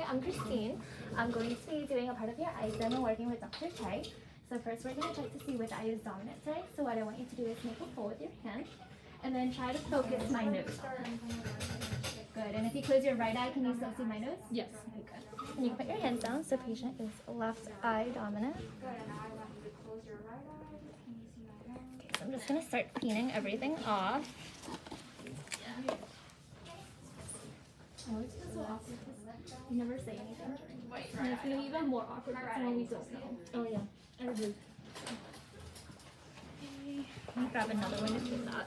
I'm Christine. I'm going to be doing a part of your eye exam and working with Dr. K. So first we're going to check to see which eye is dominant today. So what I want you to do is make a pull with your hand and then try to focus my nose. Good. And if you close your right eye, can you still see my nose? Yes. Okay, good. And you can put your hands down. So patient is left eye dominant. Okay, so I'm just going to start cleaning everything off. I always feel so awkward because you never say anything. And it's going to be even more awkward for someone we don't know. Oh yeah, I agree. Let me grab another one to do that.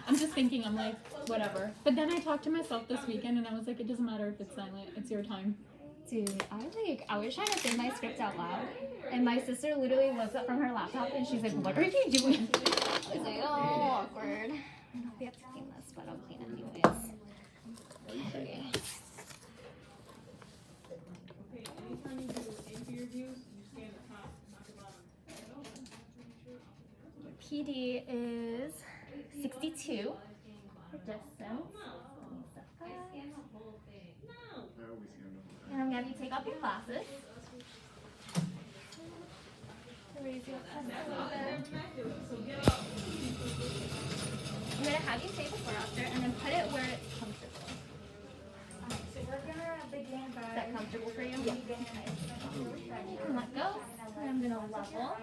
I'm just thinking, I'm like, whatever. But then I talked to myself this weekend and I was like, it doesn't matter if it's silent, it's your time. Dude, I was trying to say my script out loud, and my sister literally looks up from her laptop and she's like, what are you doing? I was like, oh, awkward. I don't know if we have to clean this, but I'll clean it anyways. Okay. PD is 62 for distance. And I'm going to have you take off your glasses. Raise your head a little bit. I'm going to have you say before after and then put it where it's comfortable. So we're going to begin by... Is that comfortable for you? Yeah. You can let go. And I'm going to level.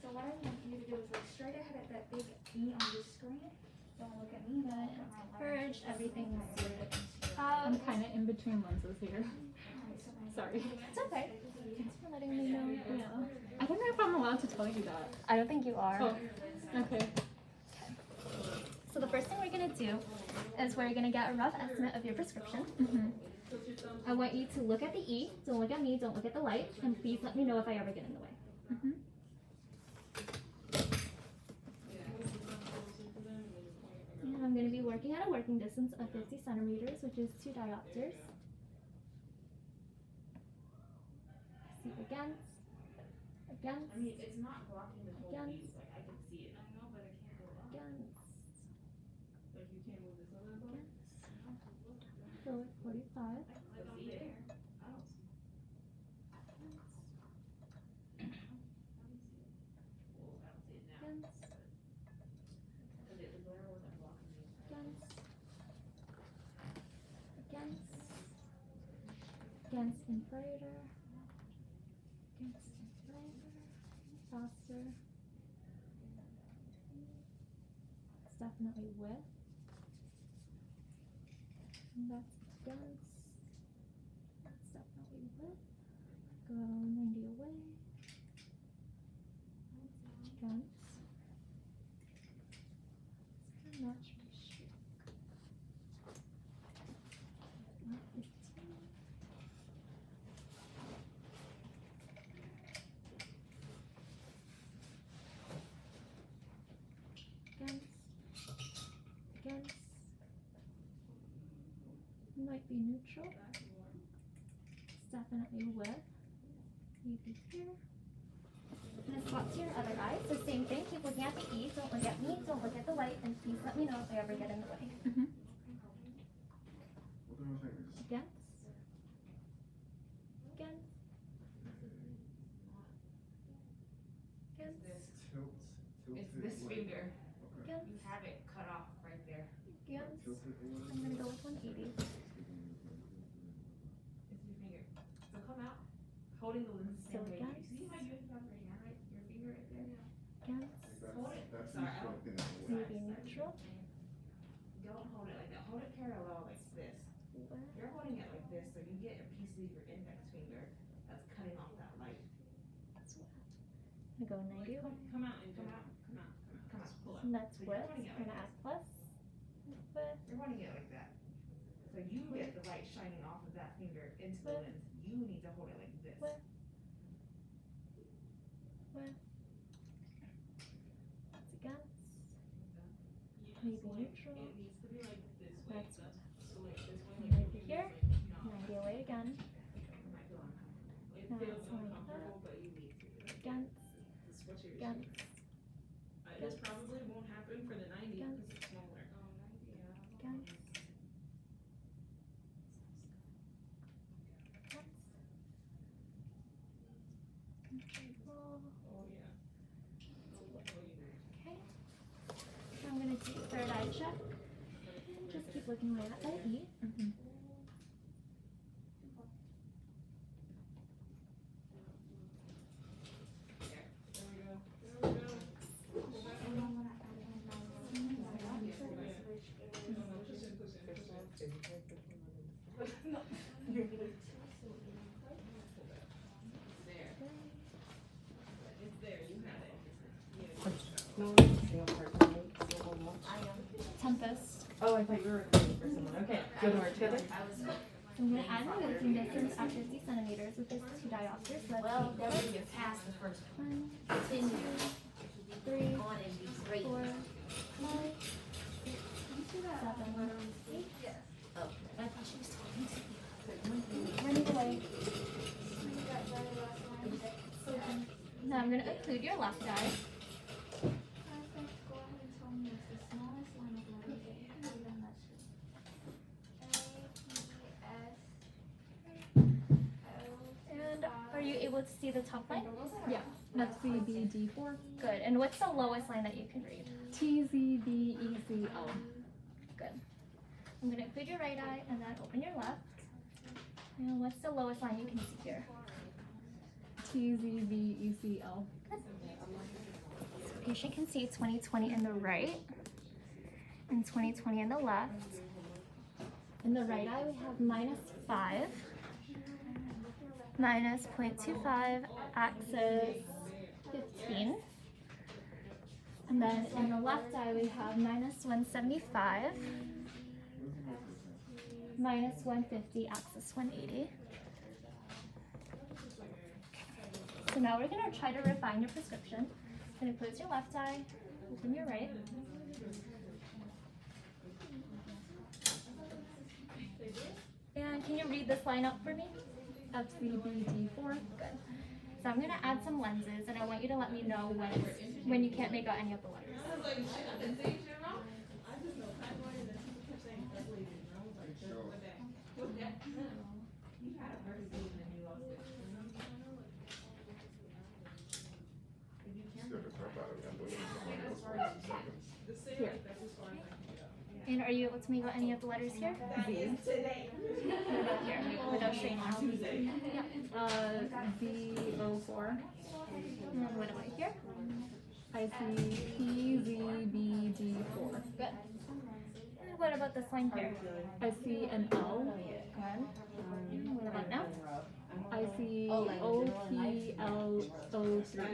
So what I want you to do is look straight ahead at that big E on your screen. Don't look at me. Don't look at my Purge. Everything's I'm kind of in between lenses here. Sorry. It's okay. Thanks for letting me know. Yeah. I don't know if I'm allowed to tell you that. I don't think you are. Oh, okay. So the first thing we're going to do is we're going to get a rough estimate of your prescription. I want you to look at the E. Don't look at me. Don't look at the light. And please let me know if I ever get in the way. And I'm going to be working at a working distance of 50 centimeters, which is 2 diopters. See against. I mean, it's not blocking the whole piece. Like, I can see it. I know, but I can't go up. Against. Like, you can't move this other one? Fill at 45. I see it. I don't see it. Well, I don't see it now. Against. Because the glare wasn't blocking the entire Against. Against infrared. Against infrared. Faster. It's definitely width. And that's against. That's definitely width. Go 90 away. Against. It's gonna match my streak. Not 15. Against. Might be neutral. It's definitely width. Maybe here. I'm gonna swap to your other eye. So same thing. Keep looking at the E. Don't look at me. Don't look at the light. And please let me know if I ever get in the way. Against. Against. Against. It's this finger. Against. You have it cut off right there. Against. I'm gonna go with 180. It's your finger. So come out, holding the lens the same way. against. You see how you have your hand right, your finger right there? Against. Hold it. Sorry, I don't. Maybe neutral. Don't hold it like that. Hold it parallel like this. You're holding it like this, so you get a piece of your index finger that's cutting off that light. I'm gonna go 90 away. Come out and come out, come out, come out, pull up. And that's So you're width. holding it I'm like gonna this. add plus. Width. You're holding it like that. So you get the light shining off of that finger into the lens. You need to hold it like this. Width. Width. That's against. Maybe neutral. It needs to be like this way. That's So like this way, and like over your here. fingers, like, 90 away again. it might feel uncomfortable. It Now feels it's like uncomfortable, but you need to. Against. This is what you're Against. This probably won't happen for the 90 because it's smaller. Oh, 90, yeah. Against. Okay. I'm gonna do third eye check. Just keep looking right at that E. Tempest. Oh, I thought you were recording for someone. Okay, do you want to work together? I'm going to add my working distance at 50 centimeters with this 2 diopters. So Well, that's that would get past the first 1, continue 3, on and be great. 4, 5, 6, 7, 8. Oh, I thought she was talking to you. Running away. Now I'm going to occlude your left eye. Perfect. Go ahead and tell me what's the smallest line of letters A, and then that's And are you able to see the top line? Yeah, that's CBD4. Good. And what's the lowest line that you can read? TZBECL. Good. I'm going to occlude your right eye and then open your left. And what's the lowest line you can see here? TZBECL. Patient can see 20/20 in the right and 20/20 in the left. In the right eye, we have -5, minus 0.25, axis 15. And then in the left eye, we have -175, -150, axis 180. So now we're going to try to refine your prescription. I'm going to close your left eye, open your right. And can you read this line up for me? FCBD4. Good. So I'm going to add some lenses, and I want you to let me know when you can't make out any of the letters. Here. And are you able to make out any of the letters here? Z. What about here? Without straightening out. Z04. And what about here? I see PZBD4. Good. And what about this line here? I see an L. Good. And what about now? I see OPL03.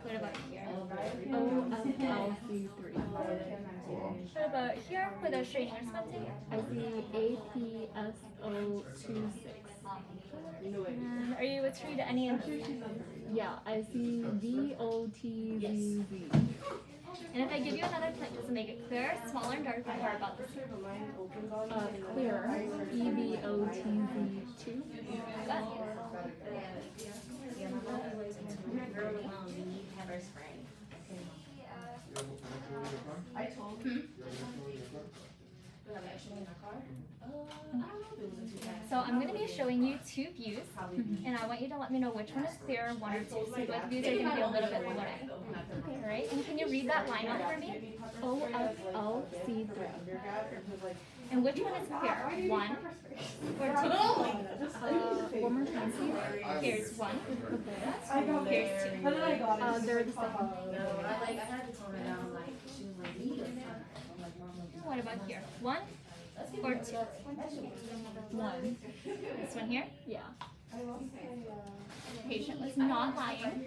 What about here? OFLC3. What about here? Without straightening or squinting? I see APSO26. And are you able to read any of these? Yeah, I see VOTZZ. And if I give you another click, does it make it clearer, smaller, and darker, or about the same? Clearer. EVOTZ2. Good. You need pepper spray. I told Hmm? Do I have extra in my car? I don't know if it was too bad. So I'm going to be showing you 2 views, and I want you to let me know which one is clearer, 1 or 2. So both views are going to be a little bit blurry. All right, and can you read that line out for me? OFLC3. And which one is clearer, 1 or 2? One more time, please. Here's 1. Okay. Here's 2. They're the same. I had to tone her down, like, she was like, "Need it." I'm like, "Mom, And what about here? 1 or 2? 1. This one here? Yeah. Patient was not lying.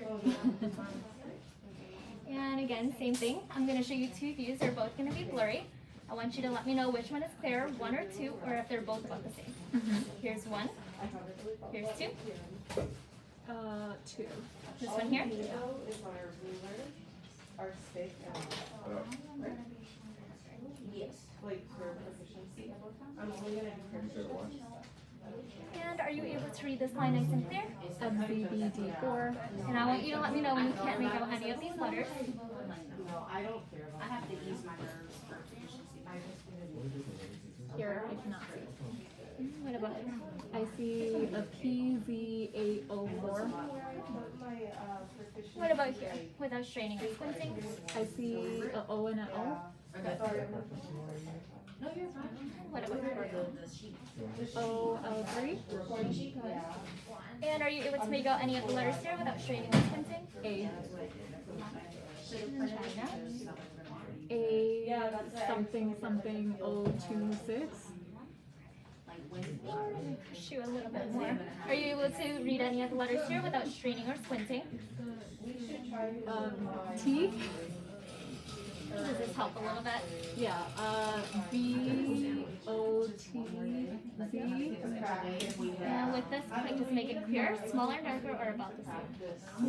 And again, same thing. I'm going to show you 2 views. They're both going to be blurry. I want you to let me know which one is clearer, 1 or 2, or if they're both about the same. Here's 1. Here's 2. 2. This one here. Yes. Like for proficiency. I'm only gonna do proficiency. And are you able to read this line nice and clear? FZBD4. And I want you to let me know when you can't make out any of these letters. No, I don't care about I have to use my nerves for efficiency. Here, I cannot see. What What about here? I see a PZ804. What about here? Without straining or squinting? I see a O and a O. No, you're fine. What about here? The sheet. OL3. And are you able to make out any of the letters here without straining or squinting? A. China. A something something 026. Push you a little bit more. Are you able to read any of the letters here without straining or squinting? T. Does this help a little bit? Yeah. B O T Z. And with this, click just make it clear, smaller, darker, or about the same.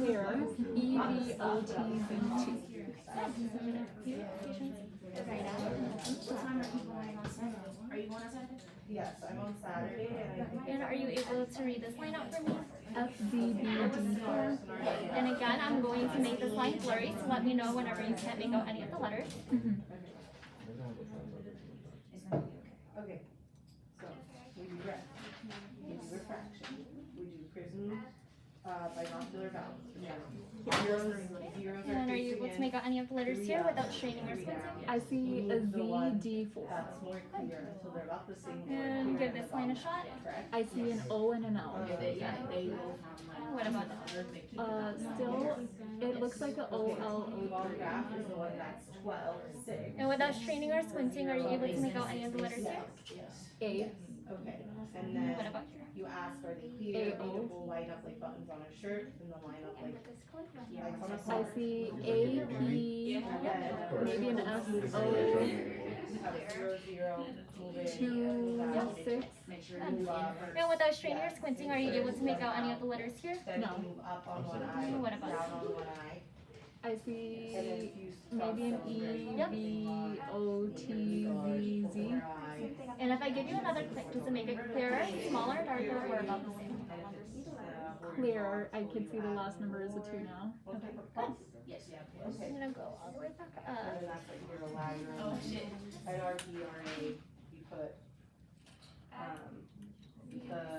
Clearer. EVOTZ2. Right out. What time are you going on Saturday? Are you going on Saturday? Yes, I'm on Saturday And are you able to read this line out for me? FZBD4. And again, I'm going to make this line blurry, so let me know whenever you can't make out any of the letters. Mhm. It's gonna be okay. Okay, so we do ref, we do refraction, we do prism, binocular balance. Zeros And are are you able to make out any of the letters here without straining or squinting? I see a ZD4. That's more clear, so they're about the same. And give this line a shot. Correct? I see an O and an L. They will have What about now? Still, it looks like a Long OL03. graph is the one that's 12, 6. And without straining or squinting, are you able to make out any of the letters here? A. Okay, and then What about here? you ask, are they clear? AO. They will line up like buttons on a shirt, and they'll line up like lights on a I car. see A, P, maybe an S, O, You have 0, 0, move it, 2, 6. Make sure move up, And without straining or squinting, are you able to make out any of the letters here? then No. move up on one eye, What about down on one eye, I see and then if you maybe an E, V, O, T, Z, Z. And if I give you another click, does it make it clearer, smaller, darker, or about the same? Clearer. I can see the last number is a 2 now. Yes, yeah. I'm gonna go all the way back And up. then that's like your ladder, at RPRA, you put,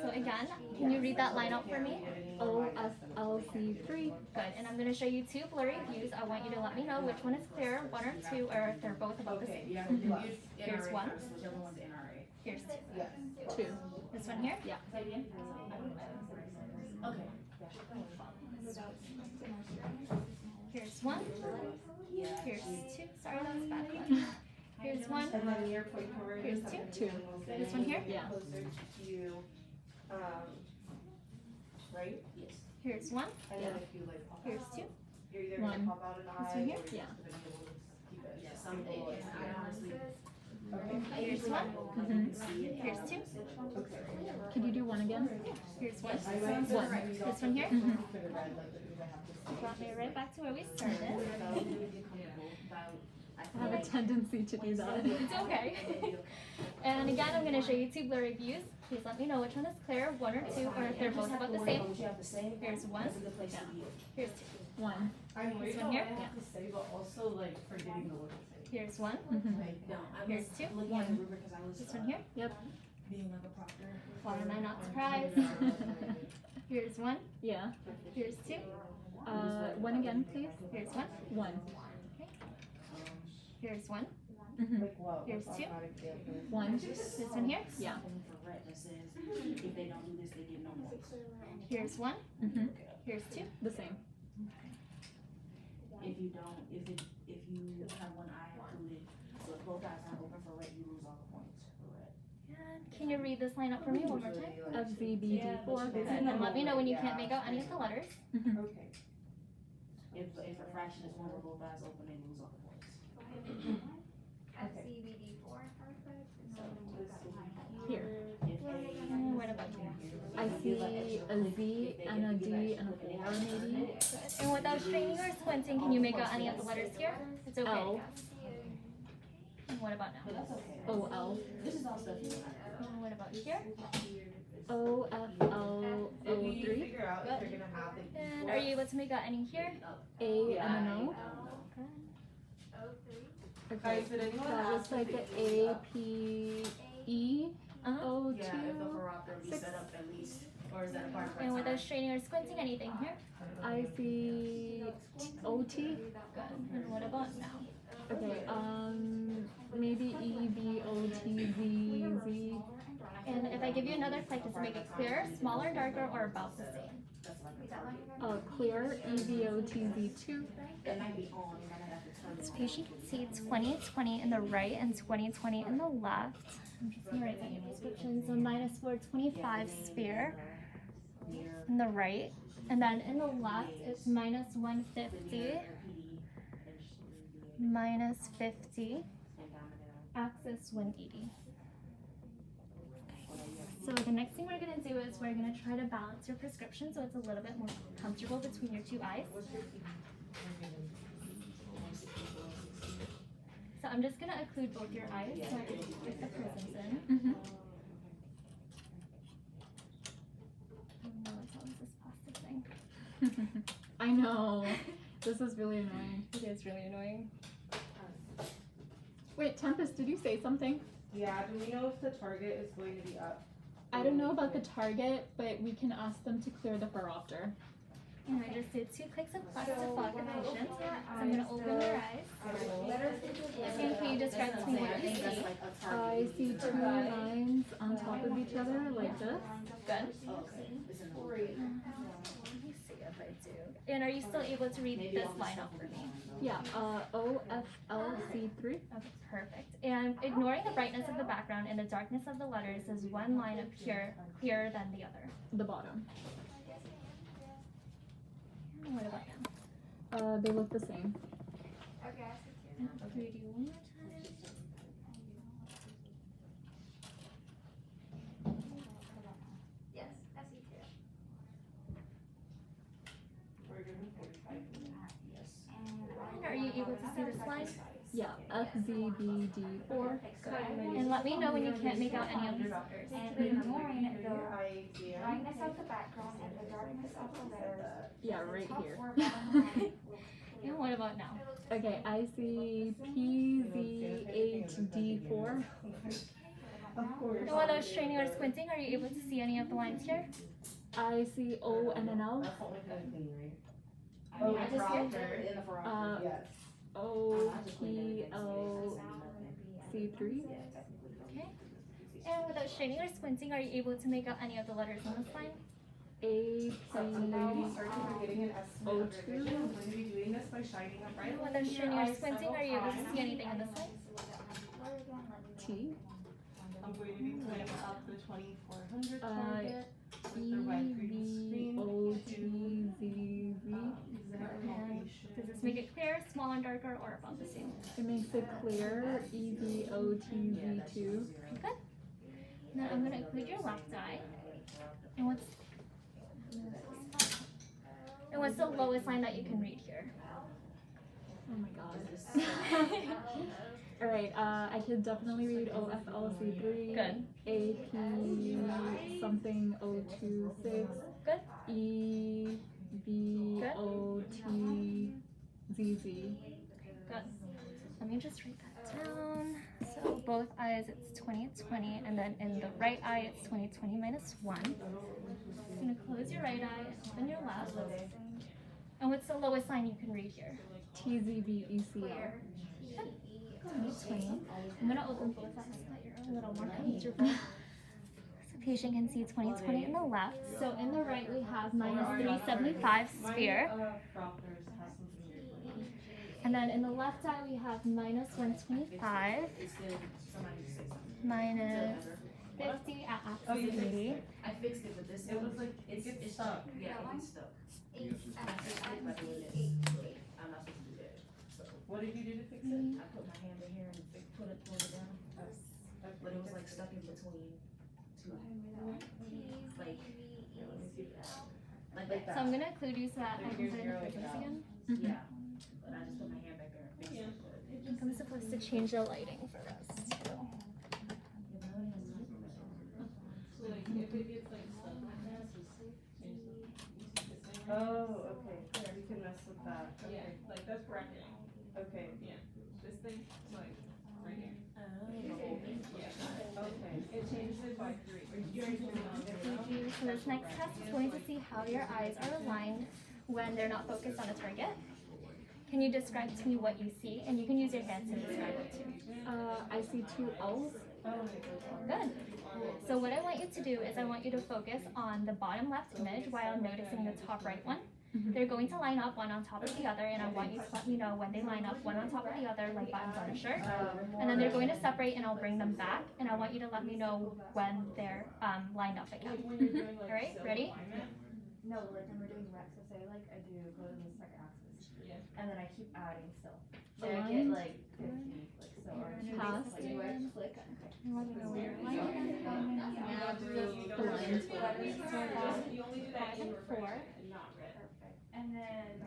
So again, can you read that line out for me? OFLC3. Good. And I'm gonna show you two blurry views. I want you to let me know which one is clearer, one or two, or if they're both about the Okay, same. yeah, Here's one. The other one's NRA. Here's two. yes. 2. This one here? Yeah. Okay. Here's one. Yeah. Here's two. Sorry, that was bad one. Here's one. And then your point coverage. Here's is two. something that will This one here? Yeah. Closer to you, right? Yes. Here's one. And then if you like pop Here's out, two. you're either One. gonna pop out an eye, one here? or you're Yeah. just gonna be able to keep it. Yeah, some days, I honestly, Okay, Here's one. Mhm. see it. Here's two. okay. Could you do one again? Here's one. I went to One. read This one here? Mhm. for the red, like, because I have to see. Brought me right back to where we started. I have a tendency to do that. It's okay. And again, I'm gonna show you two blurry views. Please let me know which one is clear, one or two, or if they're both about the same. You have the same. Here's one. This is the place to be. Here's two. 1. I'm worried This one about here? what I have to say, but also like forgetting the little things. Here's one. Mhm. No, I Here's was two. looking at the rubric because I was This one here. Yep. being like a proctor. Why am I not surprised? Here's one. Yeah. Here's two. One again, please. Here's one. 1. Here's one. Mhm. Like, wow. Here's that's two. automatic, yeah. 1. This one here. Yeah. Something for red that says if they don't do this, they get no points. Here's one. Mhm. Here's two. The same. If you don't, if you have one eye included, so if both eyes aren't open for red, you lose all the points for red. And can you read this line up for me one more time? FZBD4. And then let me know when you can't make out any of the letters. Mhm. Okay. If a fraction is one where both eyes open, they lose all the points. Here. If a, And what about you? I see a Z and a D and a 4 maybe. And without straining or squinting, can you make out any of the letters here? It's okay. L. And what about now? that's okay. OL. This is all stuff you know. And what about here? If you OFL03. figure out if you're gonna have it. And are you able to make out any here? A and an O. Okay. Guys, did anyone That ask looks like if an A, P, E, Uh-huh. O, Yeah, if the 2. And without straining or squinting, anything here? I see OT. Good. And what about now? Okay, maybe E, B, O, T, Z, Z. And if I give you another click, does it make it clearer, smaller, darker, or about the same? Clear, E, B, O, T, Z, 2. That might be on, and I might have to turn This it patient can see 20/20 in the right and 20/20 in the left. I'm just gonna write down your prescription. So -425 sphere in the right, and then in the left it's -150, -50, axis 180. So the next thing we're gonna do is we're gonna try to balance your prescription so it's a little bit more comfortable between your two eyes. So I'm just gonna occlude both your eyes so I can get the prisms in. Mm-hmm. Oh, what's all this plastic thing? I know. This is really annoying. It is really annoying. Wait, Tempest, did you say something? Yeah, do we know if the target is going to be up? I don't know about the target, but we can ask them to clear the phoropter. And I just did 2 clicks of plastic fog the patient. So I'm gonna open your eyes. And can you describe to me what you see? I see 2 lines on top of each other like this. Good. Okay. Let me see if I do. And are you still able to read this line out for me? Yeah, OFLC3. Okay, perfect. And ignoring the brightness of the background and the darkness of the letters, does one line appear clearer than the other? The bottom. And what about now? They look the same. And I'll read you one more time. Yes, I see too. And are you able to see this line? Yeah, FZBD4. And let me know when you can't make out any of these letters. And ignoring the brightness of the background and the darkness of the letters. Yeah, right here. And what about now? Okay, I see PZHD4. And without straining or squinting, are you able to see any of the lines here? I see O and an L. Oh, I just in the front. Yes. OPLC3. Okay. And without straining or squinting, are you able to make out any of the letters on this line? Sometimes starting by getting an estimate of your O2. vision. We're going to be doing this by shining a bright And light without in your straining or eyes squinting, several are you able to times. see anything on this line? T. I'm going to be putting up the 2400 Uh, target with the red green screen. EVOTZZ. Does this make it clearer, smaller, darker, or about the same? It makes it clear. EVOTZ2. Good. Now I'm going to include your left eye. And what's the lowest line that you can read here? Oh my god. Alright, I could definitely read OFLC3. Good. AP something 026. Good. EVOTZZ. Good. Let me just write that down. So both eyes it's 20/20, and then in the right eye it's 20/20 minus 1. I'm gonna close your right eye and open your left. And what's the lowest line you can read here? TZBECR. 20/20. I'm gonna open both eyes so that you're a little more comfortable. So patient can see 20/20 in the left. So in the right we have -375 sphere. And then in the left eye we have -125, -50 at axis 80. I fixed it, but this It was like, it it's gets stuck. Yeah, it gets stuck. I fixed it by doing this. I'm not supposed to do that. So What did you do to fix it? I put my hand in here and pull it down. But it was like stuck in between two. Like So that. I'm gonna include you so that I can put in the prisms again. Yeah. But I just put my hand back there and fixed it. I think I'm supposed to change the lighting for this too. Oh, okay. Yeah, we can mess with that. Okay. Yeah, like that's bracketing. Okay. Yeah, this thing, like right here. Oh. Yeah, Okay. it's So this next test is going to see how your eyes are aligned when they're not focused on a target. Can you describe to me what you see? And you can use your hands to describe it too. I see two L's. Good. So what I want you to do is I want you to focus on the bottom left image while noticing the top right one. They're going to line up one on top of the other, and I want you to let me know when they line up one on top of the other like buttons on a shirt. And then they're going to separate and I'll bring them back, and I want you to let me know when they're lined up again. Alright, ready? No, like when we're doing reps, so say like I do go to the second axis, and then I keep adding still. So I get like 50, like so. Or Past. like do I click? And let me know when you're aligned again. Aligned. You only do that in Four. and not red. Perfect. And then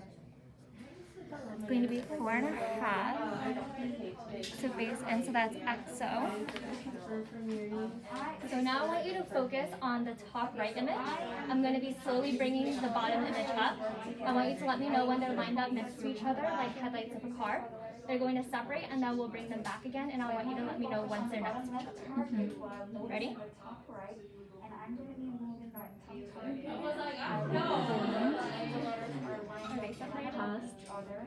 It's going to be 4.5 to face in, so that's XO. So now I want you to focus on the top right image. I'm going to be slowly bringing the bottom image up. I want you to let me know when they're lined up next to each other, like headlights of a car. They're going to separate and then we'll bring them back again, and I want you to let me know once they're next to each other. Ready? top right, and I'm gonna be moving my top Okay, separate Past.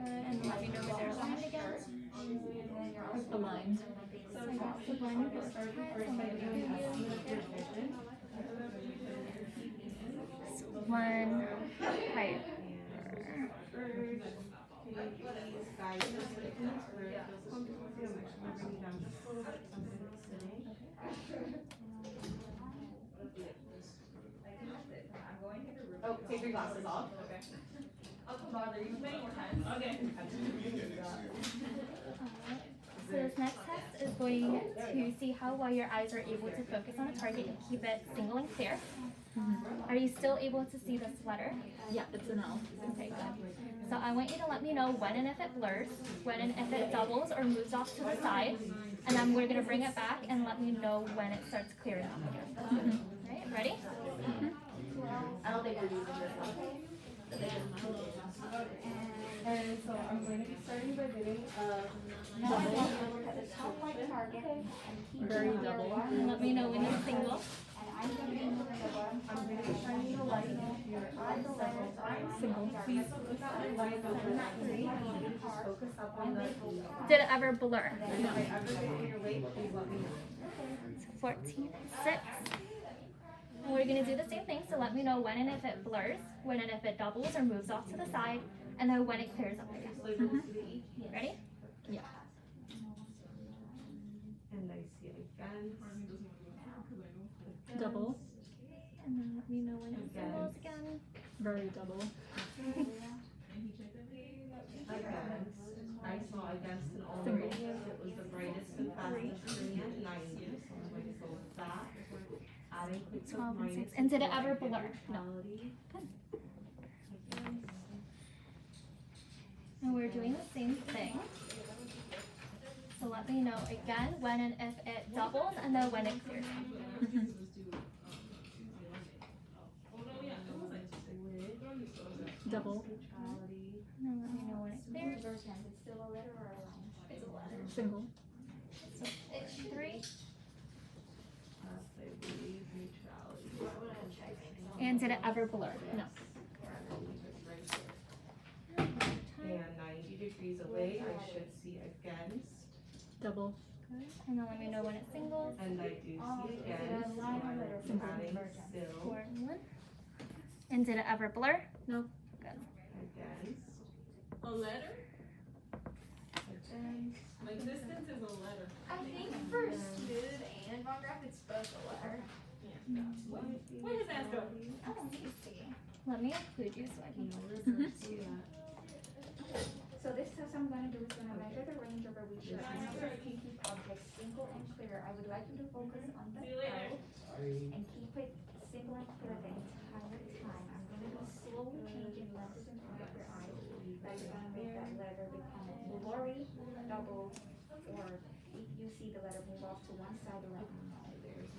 and let me know when they're aligned again. Aligned. So I got the one with the head, so I'm going to do one height. Oh, take your glasses off. Okay. I'll come bother you many more times. Okay. So this next test is going to see how well your eyes are able to focus on a target and keep it single and clear. Are you still able to see this letter? Yeah, it's an L. Okay, good. So I want you to let me know when and if it blurs, when and if it doubles or moves off to the side, and then we're going to bring it back and let me know when it starts clearing up again. Alright, ready? I don't think we're using this one. And so I'm going to be starting by doing now I want you to look at the top right target and keep Very it on double. your And let me know when it's single. And I'm going to be moving the bottom. I'm going to be shining the light into your eyes several times. Single. Please look at the light over that weight. Just focus up on the Did it ever blur? If I ever get your weight, please let me know. So 14, 6. And we're going to do the same thing, so let me know when and if it blurs, when and if it doubles or moves off to the side, and then when it clears up again. Ready? Yeah. And I see it again. Double. And then let me know when it singles again. Very double. Against. I saw against an all radius. It was the brightest and fastest green at 90. So that. Adding quick 12 and 6. And did it ever blur? No. Good. And we're doing the same thing. So let me know again when and if it doubles, and then when it clears up. Double. And then let me know when it clears. It's still a letter or a line? It's a letter. Single. So it's 3. And did it ever blur? No. And 90 degrees away, I should see against. Double. Good. And then let me know when it singles. And I do see against. So I'm adding still 4 and 1. And did it ever blur? No. Good. against. A letter? Against. Like distance is a letter. I think for smooth and von graph, it's both a letter. Where does that go? Oh, easy. Let me include you so I can know. So this test I'm gonna do is gonna measure the range over which your eyes can keep objects simple and clear. I would like you to focus on the See you later. L and keep it simple and clear the entire time. I'm gonna be slowly changing lenses in front of your eyes. That's gonna make that letter become blurry, double, or if you see the letter move off to one side, let me know.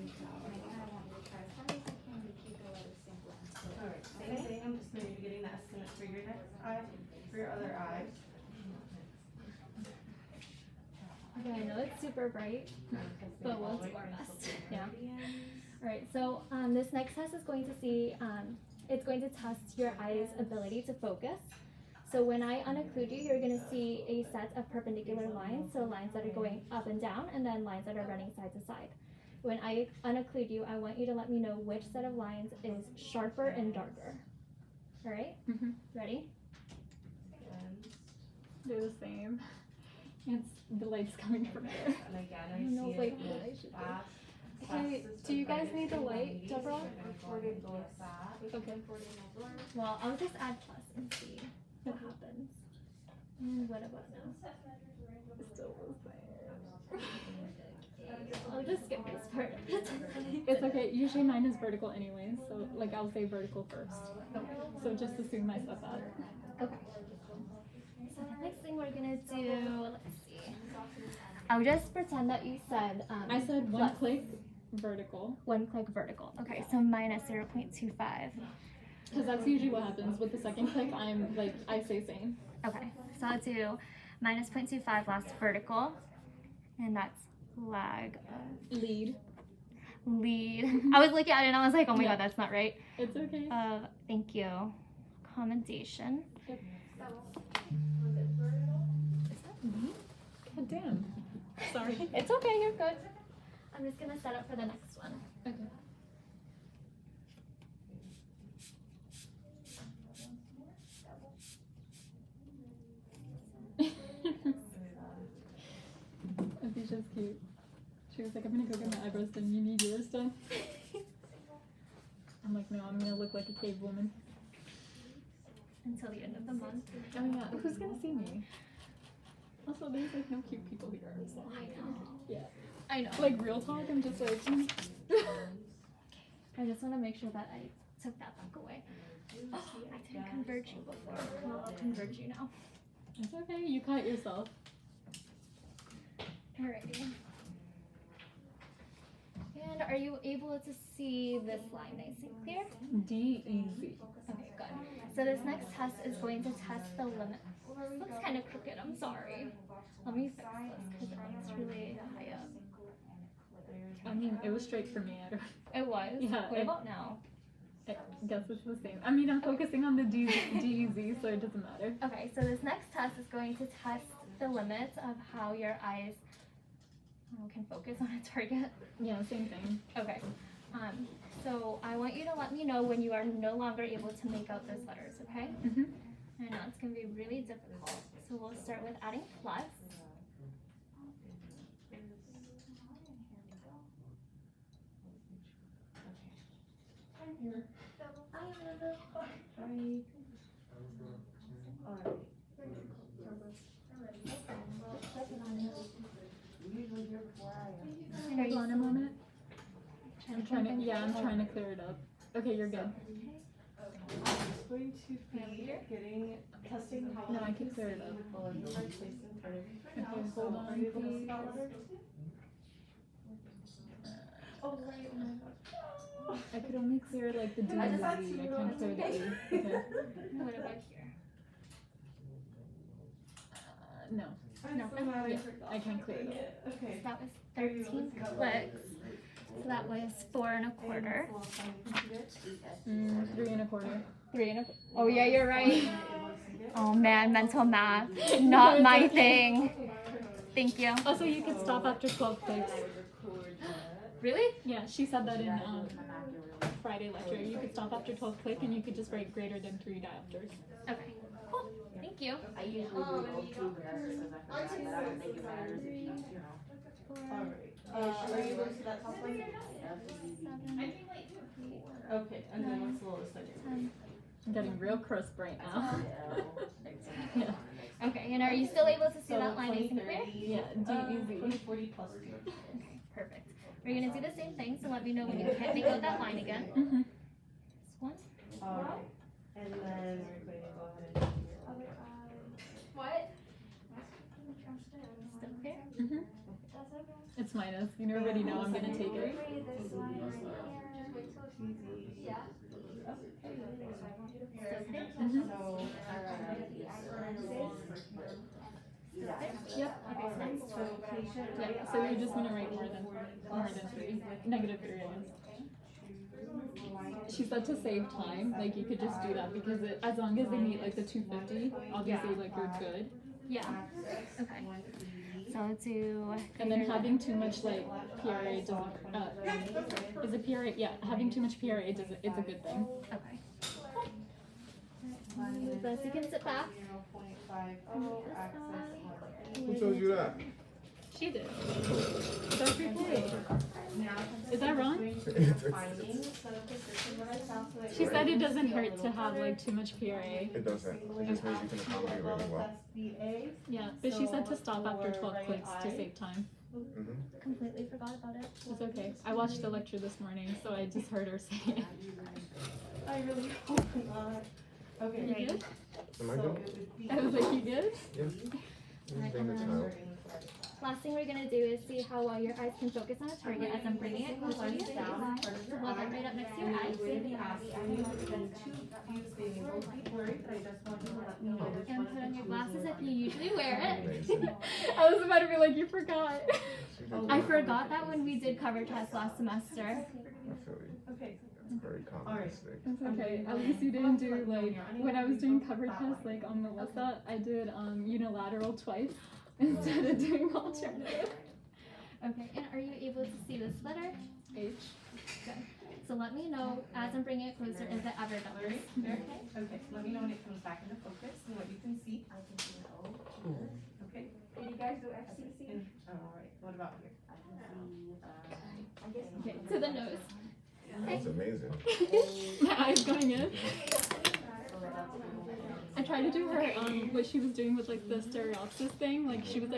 And again, I want you to try as hard as you can to keep the letter simple and clear. Alright, same thing, I'm just gonna be getting the estimates for your next eye, for your other eye. Okay, I know it's super bright, but we'll do our best. Yeah. Meridian. Alright, so this next test is going to see, it's going to test your eye's ability to focus. So when I unocclude you, you're going to see a set of perpendicular lines, so lines that are going up and down, and then lines that are running side to side. When I unocclude you, I want you to let me know which set of lines is sharper and darker. Alright? Mhm. Ready? They're the same. It's the light's coming from there. And again, I No, see like, it what I goes should do. fast. Hey, do you guys need the light, Deborah? Okay. Okay. Well, I'll just add plus and see what happens. And what about now? Still the same. I'll just skip this part. It's okay. Usually mine is vertical anyway, so like I'll say vertical first. So just assume I said that. Okay. So the next thing we're gonna do, let's see. I'll just pretend that you said I said one plus. click vertical. One click vertical. Okay, so minus 0.25. Because that's usually what happens. With the second click, I'm like, I say same. Okay, so I'll do minus 0.25 last vertical, and that's lag. Lead. Lead. I was looking at it and I was like, oh my Yeah. god, that's not right. It's okay. Thank you. Commendation. Is that me? God damn. Sorry. It's okay, you're good. I'm just gonna set up for the next one. Okay. Avisha's cute. She was like, I'm gonna go get my eyebrows done. You need yours done. I'm like, no, I'm gonna look like a cave woman. Until the end of the month. Oh yeah, who's gonna see me? Also, there's like no cute people here, so. Yeah. I know. Like real talk, I'm just like, I just want to make sure that I took that back away. Oh, I didn't convert you before. Well, I'll convert you now. it's okay, you caught yourself. Alrighty. And are you able to see this line nice and clear? D-easy. Okay, good. So this next test is going to test the limit. This looks kind of crooked, I'm sorry. Let me fix this because it's really high up. I mean, it was straight for me. I don't. It was? Yeah, What it- about now? I guess it's the same. I mean, I'm focusing on the D-easy, so it doesn't matter. Okay, so this next test is going to test the limits of how your eyes can focus on a target. Yeah, same thing. Okay. So I want you to let me know when you are no longer able to make out those letters, okay? Mm-hmm. I know it's going to be really difficult. So we'll start with adding plus. And are Hold you on a moment. I'm trying to clear it up. Okay, you're good. It's going to be getting, testing how. No, I can clear it up. Okay, hold on, please. Oh, right, oh my gosh. I could only clear like the D and the Z. I can't clear the E. Okay. what about here? No, No. I can't clear it up. Okay. That was 13 clicks. So that was 4 1/4. 3 1/4. 3 1/4. Oh yeah, you're right. Oh man, mental math, not my thing. Thank you. Also, you can stop after 12 clicks. Really? Yeah, she said that in Friday lecture. You could stop after 12 click and you could just write greater than 3 diopters. Okay. Cool. Thank you. I usually do O2, but that's just because I forgot, but I don't think it matters if you, Alright, are you going to that top one? Okay, and then what's the lowest one? I'm getting real crisp right now. Yeah. Okay, and are you still able to see So that line nice and clear? 20, Yeah, D easy. 2040 plus 2. Okay, perfect. We're gonna do the same thing, so let me know when you can't make out that line again. Mm-hmm. This one. Alright, and then we're going to go ahead and do your What? Still clear? Mm-hmm. It's minus. You already know I'm gonna take it. Mm-hmm. So, Yep. Okay, next. so patient. Yeah. So you're just gonna write more than 3. Negative 3, I guess. she said to save time, like you could just do that because as long as they meet like the 250, obviously like you're good. Yeah. Okay. So I'll do. And then having too much like PRA doesn't. Is a PRA? Yeah, having too much PRA is a good thing. Okay. Move this. You can sit back. Who told you that? She did. Dr. K. Is that wrong? She said it doesn't hurt to have like too much PRA. It doesn't. It just means you can accommodate really well. Yeah, but she said to stop after 12 clicks to save time. Mm-hmm. Completely forgot about it. It's okay. I watched the lecture this morning, so I just heard her say it. I really hope not. Okay. You good? Am I good? I was like, you good? Yeah. Just being the child. Last thing we're gonna do is see how well your eyes can focus on a target as I'm bringing it closer to your face. So hold that right up next to your eyes. And put on your glasses if you usually wear it. Amazing. I was about to be like, you forgot. She did I good. forgot that when we did cover test last semester. I feel you. Okay. It's very common mistake. It's okay. At least you didn't do like when I was doing cover tests like on Melissa, I did unilateral twice instead of doing alternative. Okay, and are you able to see this letter? H. Good. So let me know as I'm bringing it closer if it ever doubles. Okay? Okay, let me know when it comes back into focus and what you can see. I can see an O. Okay. Did you guys do FCC? Alright, what about here? I can see, I guess. Okay. To the nose. That's amazing. My eyes going in. I tried to do her what she was doing with like the stereopsis thing. Like she was like